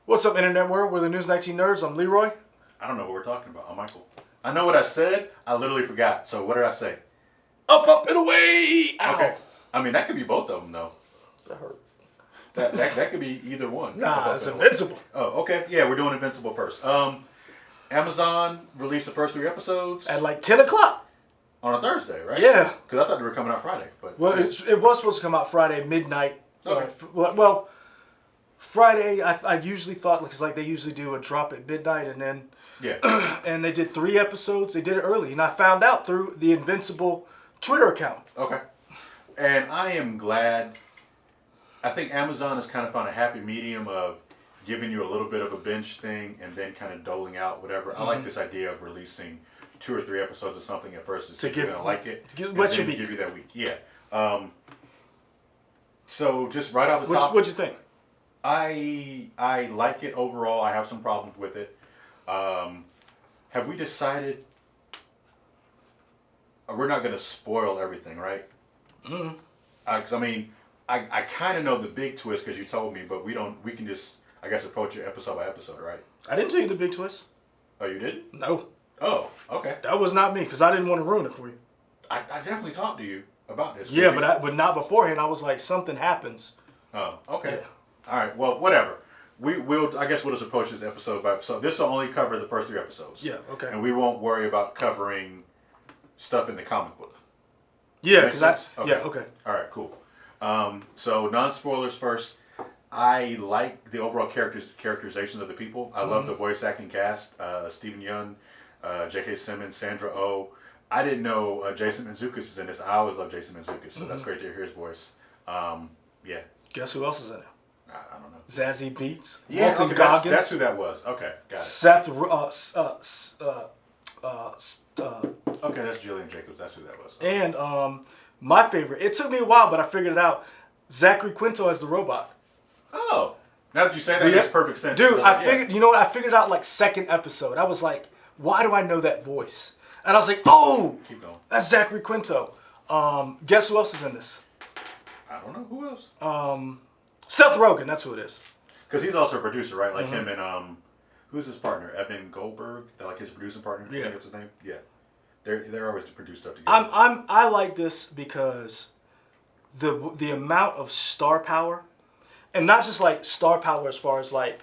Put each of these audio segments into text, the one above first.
What's up, Internet World? We're the News 19 Nerds. I'm Leroy. I don't know what we're talking about. I'm Michael. I know what I said. I literally forgot. So what did I say? Up, up, and away! Ow. Okay. I mean, that could be both of them, though. That hurt. That could be either one. Nah, it's Invincible. Oh, okay. Yeah, we're doing Invincible first. Amazon released the first 3 episodes. At like 10 o'clock. On a Thursday, right? Yeah. Because I thought they were coming out Friday. But well, it was supposed to come out Friday midnight. Okay. Well, Friday, I usually thought, because like they usually do a drop at midnight, and then and they did 3 episodes. They did it early, and I found out through the Invincible Twitter account. Okay. And I am glad. I think Amazon has kind of found a happy medium of giving you a little bit of a binge thing and then kind of doling out whatever. Mm-hmm. I like this idea of releasing 2 or 3 episodes of something at first to see if you're gonna like it, to and then give you that week. Yeah. So just right off the top, what'd you think? I like it overall. I have some problems with it. Have we decided? We're not going to spoil everything, right? Mm-hmm. Because I mean, I kind of know the big twist because you told me, but we don't. We can just, I guess, approach it episode by episode, right? I didn't tell you the big twist. Oh, you did? No. Oh, okay. That was not me, because I didn't want to ruin it for you. I definitely talked to you about this. Yeah, but not beforehand. I was like, something happens. Oh, okay. Yeah. All right. Well, whatever. I guess we'll just approach this episode by episode. This will only cover the first 3 episodes. Yeah. Okay. And we won't worry about covering stuff in the comic book. Yeah, because okay. Yeah. Okay. All right. Cool. So non-spoilers first. I like the overall characterization of the people. I love the voice acting cast. Stephen Yeun, J.K. Simmons, Sandra Oh. I didn't know Jason Mantzoukas is in this. I always love Jason Mantzoukas, so that's great to hear his voice. Yeah. Guess who else is in it? I don't know. Zazie Beetz. Yeah, Walton okay, Goggins. that's who that was. Okay, got it. Seth. Okay, that's Jillian Jacobs. That's who that was. And my favorite. It took me a while, but I figured it out. Zachary Quinto as the robot. Oh, now that you say that, makes perfect sense. Dude, I figured. You know what? I figured out like 2nd episode. I was like, why do I know that voice? And I was like, oh, keep going. That's Zachary Quinto. Guess who else is in this? I don't know who else. Seth Rogen. That's who it is. Because he's also a producer, right? Like him and who's his partner? Evan Goldberg. They're like his producing partner. Yeah. I think that's his name. Yeah. They're always to produce stuff together. I like this because the amount of star power, and not just like star power as far as like,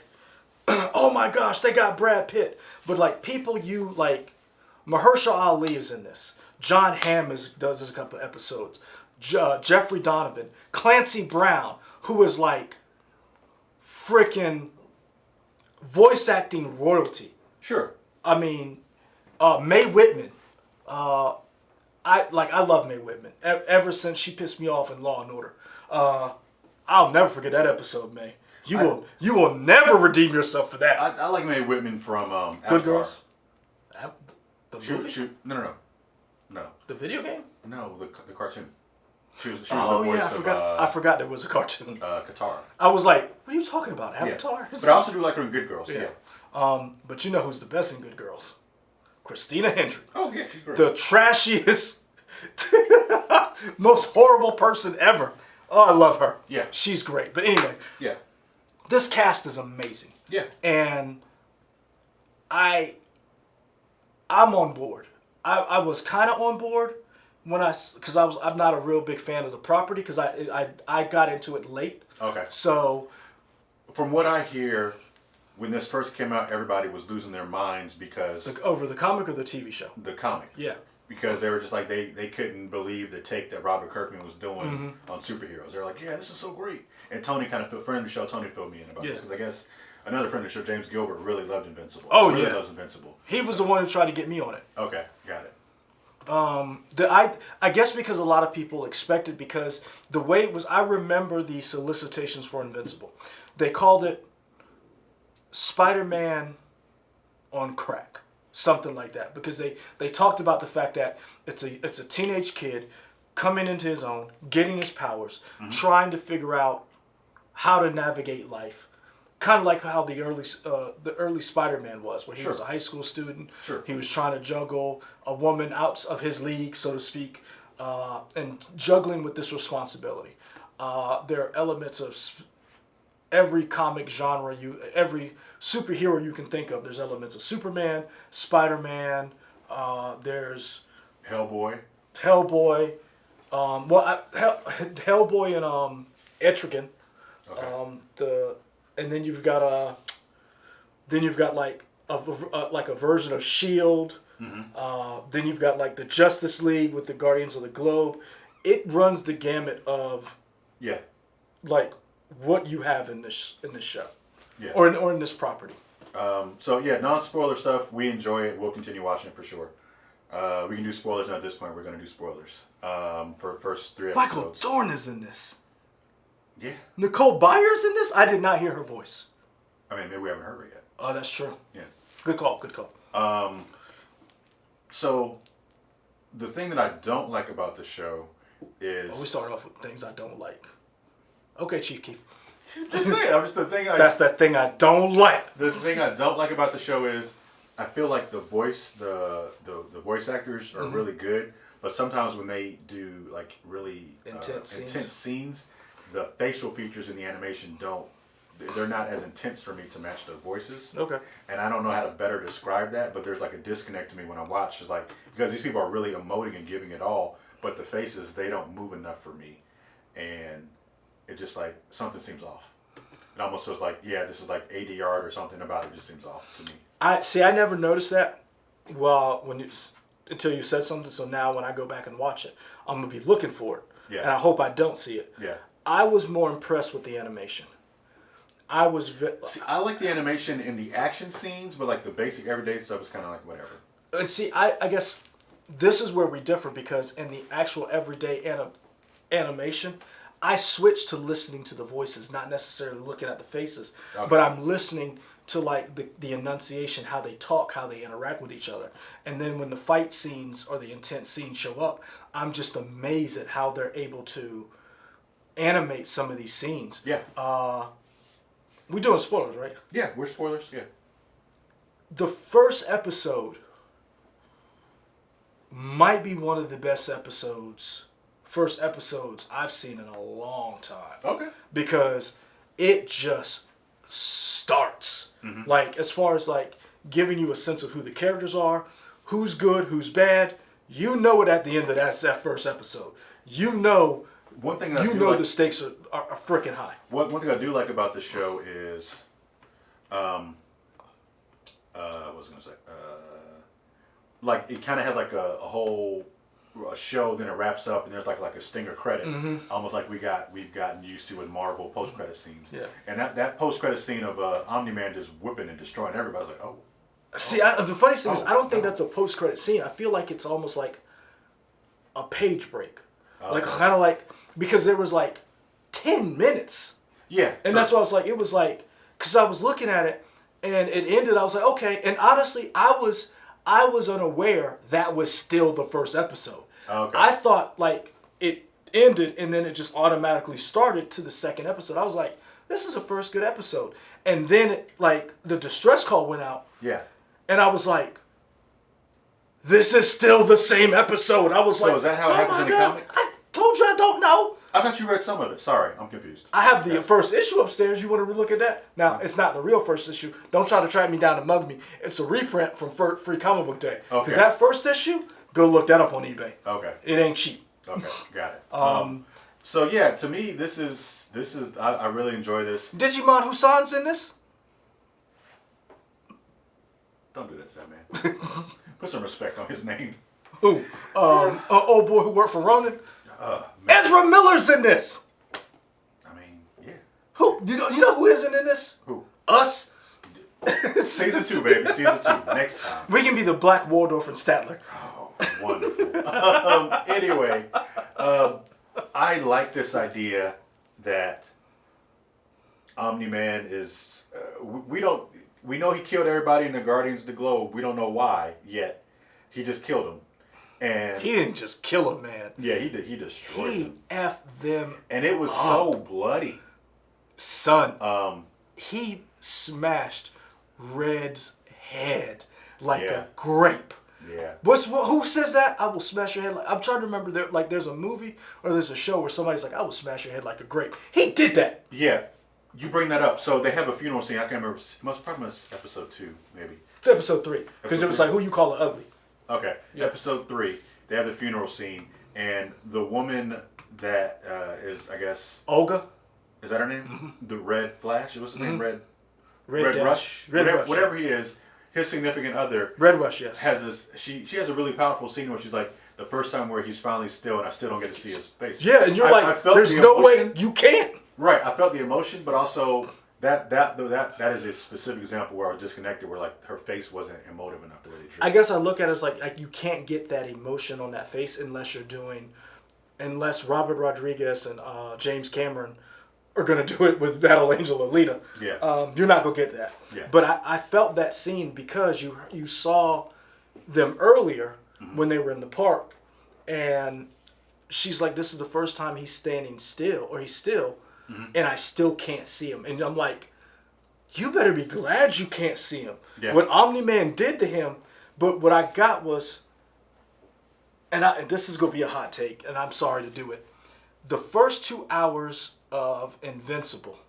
oh my gosh, they got Brad Pitt, but like people you like. Mahershala Ali is in this. John Hamm does a couple episodes. Jeffrey Donovan, Clancy Brown, who is like freaking voice acting royalty. Sure. I mean, Mae Whitman. I love Mae Whitman. Ever since she pissed me off in Law and Order. I'll never forget that episode, Mae. You will never redeem yourself for that. I like Mae Whitman from Avatar. Good Girls. The movie? No. The video game? No, the cartoon. She was the voice I forgot there was a cartoon. Katara. I was like, what are you talking about? Avatar? Yeah. But I also do like her in Good Girls. Yeah. But you know who's the best in Good Girls? Christina Hendrick. Oh yeah, she's great. The trashiest, most horrible person ever. Oh, I love her. Yeah. She's great. But anyway. Yeah. This cast is amazing. Yeah. And I'm on board. I was kind of on board because I'm not a real big fan of the property because I got into it late. Okay. So, from what I hear, when this first came out, everybody was losing their minds because over the comic or the TV show. The comic. Yeah. Because they were just like they couldn't believe the take that Robert Kirkman was doing on superheroes. They're like, yeah, this is so great. And Tony friend of the show, Tony filled me in about this because I guess. Another friend of the show, James Gilbert, really loved Invincible. Oh, really yeah. loves Invincible. He was the one who tried to get me on it. Okay, got it. I guess because a lot of people expected, because the way it was, I remember the solicitations for Invincible. They called it Spider-Man on crack. Something like that. Because they talked about the fact that it's a teenage kid coming into his own, getting his powers, trying to figure out how to navigate life. Kind of like how the early Spider-Man was, where he was a high school student. Sure. He was trying to juggle a woman out of his league, so to speak, and juggling with this responsibility. There are elements of every comic genre, every superhero you can think of. There's elements of Superman, Spider-Man. There's Hellboy. Hellboy. Hellboy and Etrigan. Okay. And then you've got like a version of Shield. Mm-hmm. Then you've got like the Justice League with the Guardians of the Globe. It runs the gamut of like what you have in this show, or in this property. So yeah, non-spoiler stuff. We enjoy it. We'll continue watching it for sure. We can do spoilers, and at this point, we're going to do spoilers for the first 3 episodes. Michael Dorn is in this. Yeah. Nicole Byers in this. I did not hear her voice. I mean, maybe we haven't heard her yet. Oh, that's true. Yeah. Good call. Good call. So the thing that I don't like about the show is we start off with things I don't like. Okay, Chief Keef. Just saying. That's that thing I don't like. The thing I don't like about the show is I feel like the voice actors are really good, but sometimes when they do like really intense scenes, the facial features in the animation they're not as intense for me to match the voices. Okay. And I don't know how to better describe that, but there's like a disconnect to me when I watch. It's like, because these people are really emoting and giving it all, but the faces, they don't move enough for me. And it just like, something seems off. It almost feels like, this is like ADR or something about it just seems off to me. I never noticed that. Well, until you said something. So now when I go back and watch it, I'm gonna be looking for it. Yeah. And I hope I don't see it. Yeah. I was more impressed with the animation. I like the animation in the action scenes, but like the basic everyday stuff is kind of like whatever. And see, I guess this is where we differ, because in the actual everyday animation, I switch to listening to the voices, not necessarily looking at the faces, but I'm listening to like the enunciation, how they talk, how they interact with each other. And then when the fight scenes or the intense scenes show up, I'm just amazed at how they're able to animate some of these scenes. Yeah. We're doing spoilers, right? Yeah, we're spoilers, yeah. The first episode might be one of the best first episodes I've seen in a long time. Okay. Because it just starts. Mm-hmm. Like, as far as like giving you a sense of who the characters are, who's good, who's bad, you know it at the end of that first episode. You know one thing the stakes are freaking high. One thing I do like about the show is, what was I gonna say? Like it kind of has like a whole show, then it wraps up, and there's like a stinger credit, almost like we've gotten used to in Marvel post credit scenes. Yeah. And that post credit scene of Omni-Man just whipping and destroying everybody, I was like, oh. See, the funniest thing is I don't think that's a post credit scene. I feel like it's almost like a page break, like kind of like. Because there was like 10 minutes. Yeah. And that's why I was like, it was like, because I was looking at it and it ended. I was like, okay. And honestly, I was unaware that was still the first episode. Okay. I thought like it ended and then it just automatically started to the second episode. I was like, this is a first good episode. And then like the distress call went out. Yeah. And I was like, this is still the same episode. I was like, so is that how it happens in the comic? Told you I don't know. I thought you read some of it. Sorry, I'm confused. I have the first issue upstairs. You want to look at that? Now, it's not the real first issue. Don't try to track me down and mug me. It's a reprint from Free Comic Book Day. Okay. Because that first issue, go look that up on eBay. Okay. It ain't cheap. Okay, got it. So yeah, to me, this is I really enjoy this. Digimon Husan's in this? Don't do that to that man. Put some respect on his name. Who? Old boy who worked for Ronin? Ezra Miller's in this. I mean, yeah. Who? You know who isn't in this? Who? Us. Season 2, baby. Season 2. Next time. We can be the Black Waldorf and Statler. Oh, wonderful. Anyway, I like this idea that Omni-Man is. We know he killed everybody in the Guardians of the Globe. We don't know why yet. He just killed them. And he didn't just kill him, man. Yeah, he destroyed them. He effed them. And it was so bloody. Son. He smashed Red's head like a grape. Yeah. Who says that? I will smash your head like. I'm trying to remember. There's a movie or there's a show where somebody's like, I will smash your head like a grape. He did that. Yeah. You bring that up. So they have a funeral scene. I can't remember. It must probably was episode 2, maybe. Episode 3, because it was like, who you call it ugly. Okay. Yeah. Episode 3. They have the funeral scene, and the woman that is, I guess, Olga. Is that her name? Mm-hmm. The Red Flash. What's his name? Red Rush. Whatever he is. His significant other. Red Rush. Yes. Has this. She has a really powerful scene where she's like, the first time where he's finally still, and I still don't get to see his face. Yeah, and you're like, there's no way you can't. Right, I felt the emotion, but also that is a specific example where I was disconnected, where like her face wasn't emotive enough the way they drew. I guess I look at it as like you can't get that emotion on that face unless Robert Rodriguez and James Cameron are gonna do it with Battle Angel Alita. Yeah. You're not gonna get that. Yeah. But I felt that scene because you saw them earlier when they were in the park, and she's like, this is the first time he's standing still, or he's still, and I still can't see him. And I'm like, you better be glad you can't see him. Yeah. What Omni-Man did to him, but what I got was, and this is going to be a hot take, and I'm sorry to do it, the first 2 hours of Invincible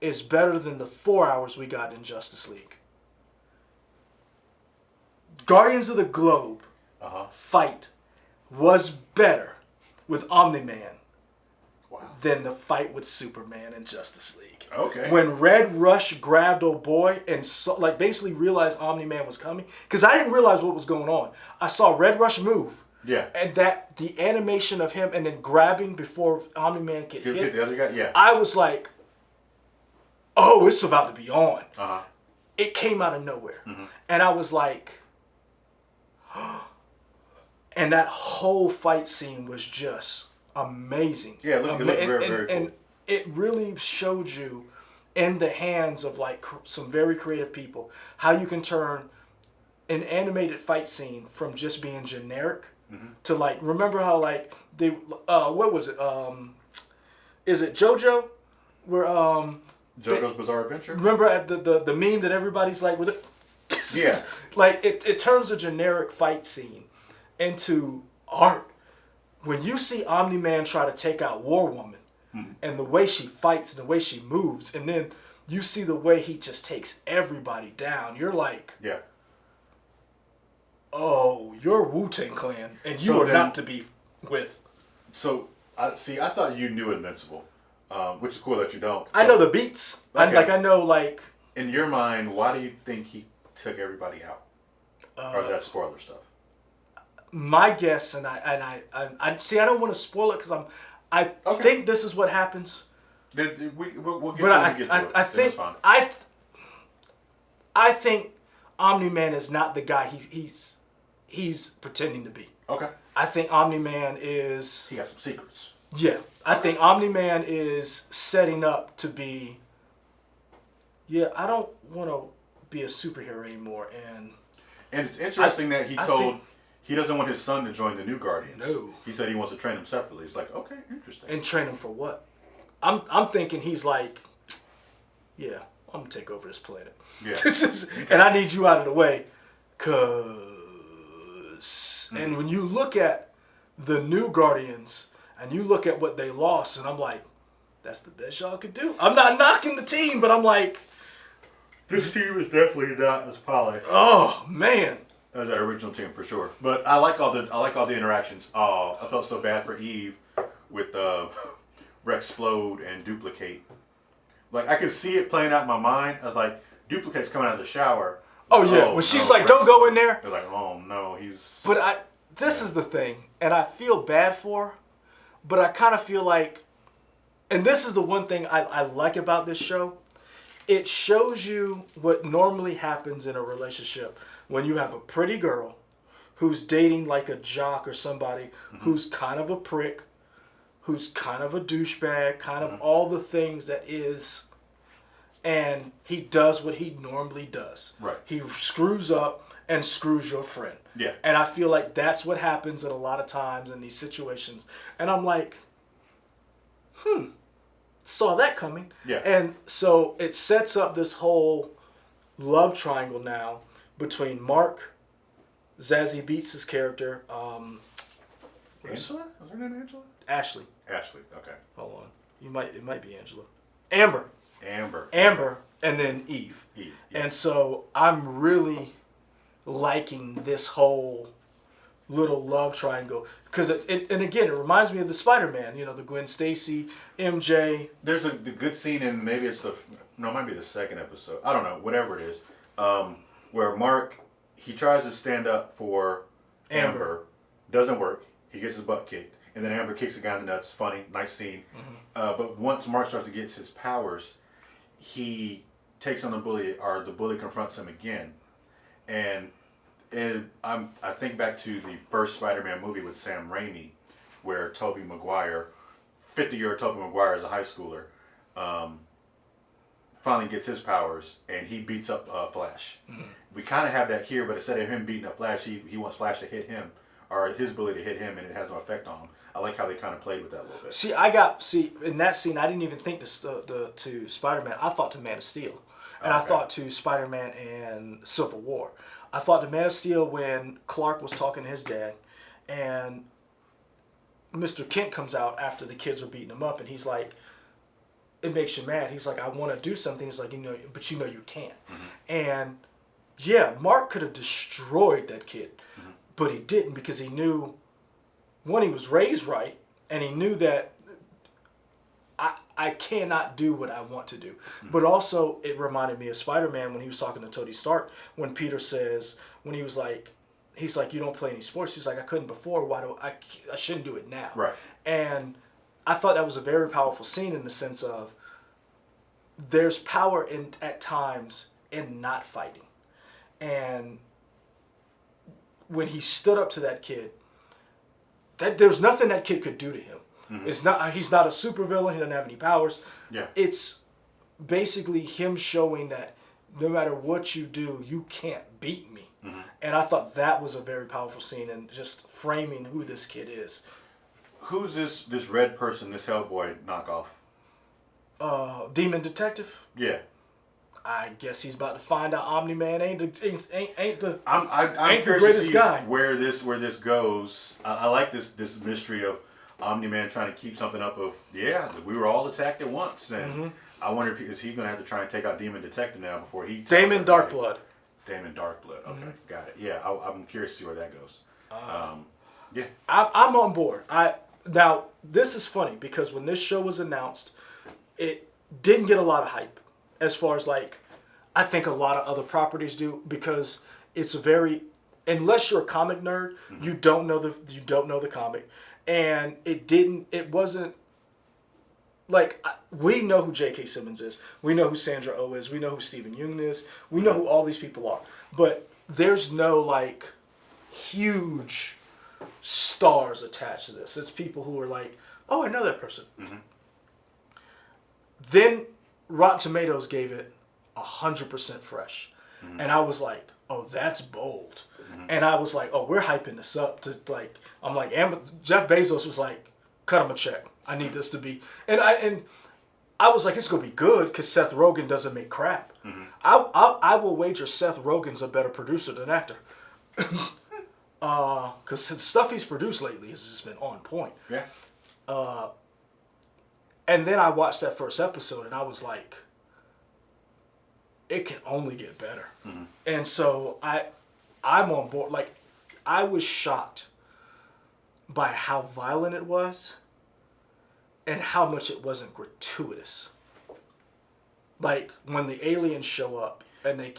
is better than the 4 hours we got in Justice League. Guardians of the Globe fight was better with Omni-Man than the fight with Superman in Justice League. Okay. When Red Rush grabbed old boy and basically realized Omni-Man was coming, because I didn't realize what was going on. I saw Red Rush move. Yeah. And that the animation of him and then grabbing before Omni-Man could hit the other guy. Yeah. I was like, oh, it's about to be on. Uh-huh. It came out of nowhere. And I was like, and that whole fight scene was just amazing. Yeah, it looked very cool. And it really showed you in the hands of like some very creative people how you can turn an animated fight scene from just being generic to like, remember how like they what was it? Is it JoJo? Where JoJo's Bizarre Adventure? Remember at the meme that everybody's like with it? Yeah. Like it turns a generic fight scene into art. When you see Omni-Man try to take out War Woman and the way she fights and the way she moves, and then you see the way he just takes everybody down, you're like, yeah. Oh, you're Wu-Tang Clan, and you are not to be with. So, I thought you knew Invincible, which is cool that you don't. So, I know the beats. Okay. I know, like... In your mind, why do you think he took everybody out? Or is that spoiler stuff? My guess, and I see, I don't want to spoil it because I think this is what happens. We'll get to it. I think I think Omni-Man is not the guy he's pretending to be. Okay. I think Omni-Man is... He got some secrets. Yeah. I think Omni-Man is setting up to be... Yeah, I don't want to be a superhero anymore. And it's interesting that he doesn't want his son to join the new Guardians. No. He said he wants to train him separately. It's like, okay, interesting. And train him for what? I'm thinking he's like, yeah, I'm going to take over this planet. Yeah. And I need you out of the way. And when you look at the new Guardians and you look at what they lost, and I'm like, that's the best y'all could do. I'm not knocking the team, but I'm like, this team is definitely not as polished. Oh man, as that original team for sure. But I like all the interactions. Oh, I felt so bad for Eve with Rexplode and Duplicate. Like I could see it playing out in my mind. I was like, Duplicate's coming out of the shower. Oh yeah, when she's like, "Don't go in there." I was like, "Oh no, he's." But this is the thing, and I feel bad for her, but I kind of feel like, and this is the one thing I like about this show. It shows you what normally happens in a relationship when you have a pretty girl who's dating like a jock or somebody who's kind of a prick, who's kind of a douchebag, kind of all the things that is, and he does what he normally does. Right. He screws up and screws your friend. Yeah. And I feel like that's what happens at a lot of times in these situations. And I'm like, saw that coming. Yeah. And so it sets up this whole love triangle now between Mark, Zazie Beetz' character, Angela? Was her name Angela? Ashley. Ashley, okay. Hold on. It might be Angela. Amber. Amber. and then Eve. Yeah. And so I'm really liking this whole little love triangle because and again, it reminds me of the Spider-Man. The Gwen Stacy, MJ. There's the good scene in, maybe it's it might be the second episode. I don't know, whatever it is, where Mark, he tries to stand up for Amber. Doesn't work. He gets his butt kicked, and then Amber kicks the guy in the nuts. Funny, nice scene. But once Mark starts to get his powers, he takes on the bully, or the bully confronts him again, and I think back to the first Spider-Man movie with Sam Raimi, where Tobey Maguire, 50-year-old Tobey Maguire as a high schooler, finally gets his powers, and he beats up Flash. We kind of have that here, but instead of him beating up Flash, he wants Flash to hit him, or his bully to hit him, and it has no effect on him. I like how they kind of played with that a little bit. See, in that scene, I didn't even think to Spider-Man. I thought to Man of Steel. And I thought to Spider-Man and Civil War. I thought to Man of Steel when Clark was talking to his dad, and Mr. Kent comes out after the kids were beating him up, and he's like, it makes you mad. He's like, I want to do something. He's like, but you can't. And yeah, Mark could have destroyed that kid, but he didn't because he knew, one, he was raised right, and he knew that I cannot do what I want to do. But also, it reminded me of Spider-Man when he was talking to Tony Stark, when Peter says, when he was like, he's like, you don't play any sports. He's like, I couldn't before. Why do I shouldn't do it now? Right. And I thought that was a very powerful scene in the sense of there's power at times in not fighting. And when he stood up to that kid, there's nothing that kid could do to him. He's not a supervillain. He doesn't have any powers. Yeah. It's basically him showing that no matter what you do, you can't beat me. And I thought that was a very powerful scene and just framing who this kid is. Who's this red person, this Hellboy knockoff? Demon Detective. Yeah. I guess he's about to find out Omni-Man ain't the I'm curious greatest to see guy. where this goes. I like this mystery of Omni-Man trying to keep something up of, we were all attacked at once, and I wonder if is he going to have to try and take out Demon Detective now before he Damon Darkblood. Damon Darkblood. Okay, got it. Yeah, I'm curious to see where that goes. Yeah, I'm on board. Now this is funny because when this show was announced, it didn't get a lot of hype, as far as like I think a lot of other properties do, because it's a very, unless you're a comic nerd, you don't know the comic. And it wasn't, like, we know who J.K. Simmons is. We know who Sandra Oh is. We know who Stephen Yeun is. We know who all these people are. But there's no, like, huge stars attached to this. It's people who are like, oh, I know that person. Then Rotten Tomatoes gave it 100% fresh. And I was like, oh, that's bold. And I was like, oh, we're hyping this up to like, I'm like, Jeff Bezos was like, cut him a check. I need this to be, and I was like, it's gonna be good because Seth Rogen doesn't make crap. I will wager Seth Rogen's a better producer than actor. Because the stuff he's produced lately has just been on point. yeah. And then I watched that first episode and I was like, it can only get better. And so I'm on board. Like, I was shocked by how violent it was and how much it wasn't gratuitous. Like, when the aliens show up and they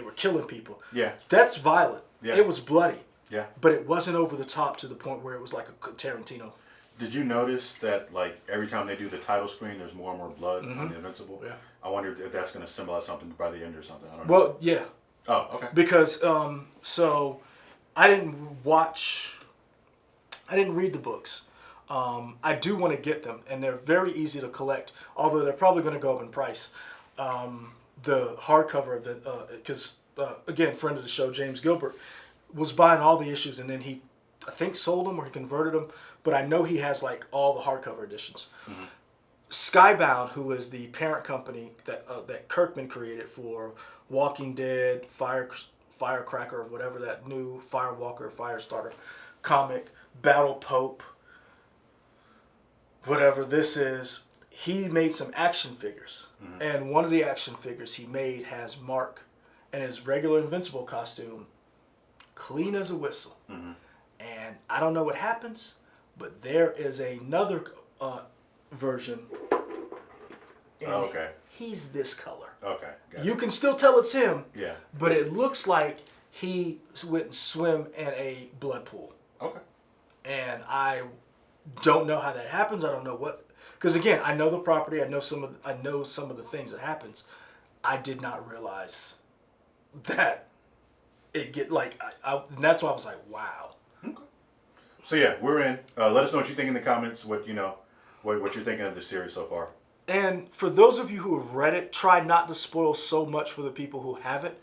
were killing people. Yeah. That's violent. Yeah. It was bloody. Yeah. But it wasn't over the top to the point where it was like a Tarantino. Did you notice that, like, every time they do the title screen, there's more and more blood on the Invincible? Yeah. I wonder if that's going to symbolize something by the end or something. I don't know. Well, yeah. Oh, okay. Because, so, I didn't read the books. I do want to get them, and they're very easy to collect, although they're probably going to go up in price. The hardcover of the, because, again, friend of the show, James Gilbert, was buying all the issues, and then he, I think, sold them or he converted them, but I know he has, like, all the hardcover editions. Skybound, who is the parent company that Kirkman created for Walking Dead, Firecracker, or whatever that new Firewalker, Firestarter comic, Battle Pope, whatever this is, he made some action figures. And one of the action figures he made has Mark in his regular Invincible costume, clean as a whistle. And I don't know what happens, but there is another version. And okay. he's this color. Okay. Gotcha. You can still tell it's him. Yeah. But it looks like he went and swim in a blood pool. Okay. And I don't know how that happens. I don't know what, because again, I know the property. I know some of the things that happens. I did not realize that it get like and that's why I was like, wow. Okay. So yeah, we're in. Let us know what you think in the comments. What you're thinking of the series so far. And for those of you who have read it, try not to spoil so much for the people who haven't.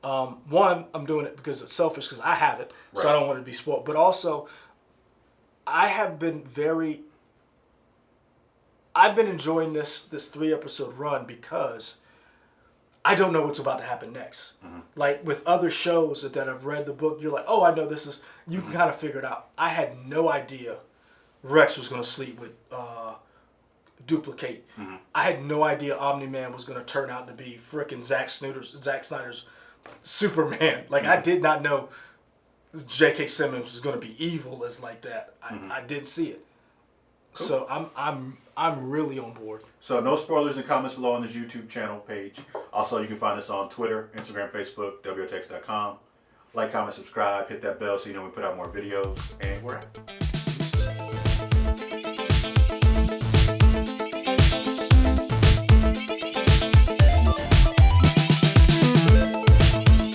One, I'm doing it because it's selfish because I have it, so I don't want it to be spoiled. But also, I've been enjoying this 3-episode run because I don't know what's about to happen next. Like with other shows that have read the book, you're like, oh, I know this is. You can kind of figure it out. I had no idea Rex was going to sleep with Duplicate. I had no idea Omni-Man was going to turn out to be frickin' Zack Snyder's Superman. Like I did not know J.K. Simmons was going to be evil as like that. I did see it. Cool. So I'm really on board. So no spoilers in the comments below on this YouTube channel page. Also, you can find us on Twitter, Instagram, Facebook, WOTX.com. Like, comment, subscribe, hit that bell so you know we put out more videos, and we're out.